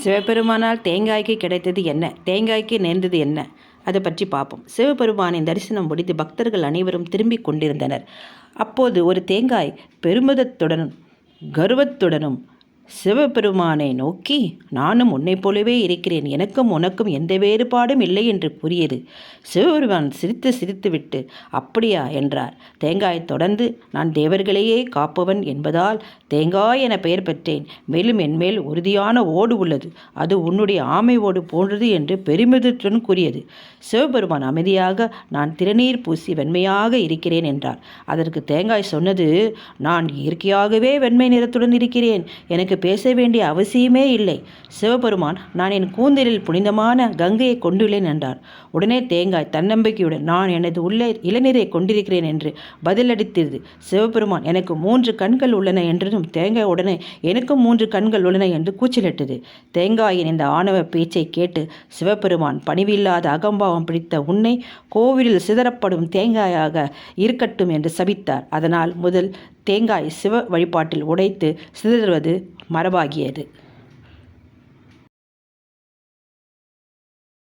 சிவபெருமானால் தேங்காய்க்கு கிடைத்தது என்ன, தேங்காய்க்கு நேர்ந்தது என்ன, அதை பற்றி பார்ப்போம். சிவபெருமானின் தரிசனம் முடித்து பக்தர்கள் அனைவரும் திரும்பிக் கொண்டிருந்தனர். அப்போது ஒரு தேங்காய் பெருமிதத்துடனும் கர்வத்துடனும் சிவபெருமானை நோக்கி, நானும் உன்னைப் போலவே இருக்கிறேன், எனக்கும் உனக்கும் எந்த வேறுபாடும் இல்லை என்று கூறியது. சிவபெருமான் சிரித்துவிட்டு அப்படியா என்றார். தேங்காய் தொடர்ந்து, நான் தேவர்களையே காப்பவன் என்பதால் தேங்காய் என பெயர் பெற்றேன். மேலும் என்மேல் உறுதியான ஓடு உள்ளது, அது உன்னுடைய ஆமை ஓடு போன்றது என்று பெருமிதத்துடன் கூறியது. சிவபெருமான் அமைதியாக, நான் திருநீர் பூசி வெண்மையாக இருக்கிறேன் என்றார். அதற்கு தேங்காய் சொன்னது, நான் இயற்கையாகவே வெண்மை நிறத்துடன் இருக்கிறேன், எனக்கு பேச வேண்டிய அவசியமே இல்லை. சிவபெருமான், நான் என் கூந்தலில் புனிதமான கங்கையை கொண்டுள்ளேன் என்றார். உடனே தேங்காய் தன்னம்பிக்கையுடன், நான் எனது உள்ள இளநீரை கொண்டிருக்கிறேன் என்று பதிலளித்தது. சிவபெருமான், எனக்கு 3 கண்கள் உள்ளன என்றதும் தேங்காய் உடனே, எனக்கும் 3 கண்கள் உள்ளன என்று கூச்சலிட்டது. தேங்காயின் இந்த ஆணவ பேச்சை கேட்டு சிவபெருமான், பணிவில்லாத அகம்பாவம் பிடித்த உன்னை கோவிலில் சிதறப்படும் தேங்காயாக இருக்கட்டும் என்று சபித்தார். அதனால் முதல் தேங்காய் சிவ வழிபாட்டில் உடைத்து சிதறுவது மரபாகியது.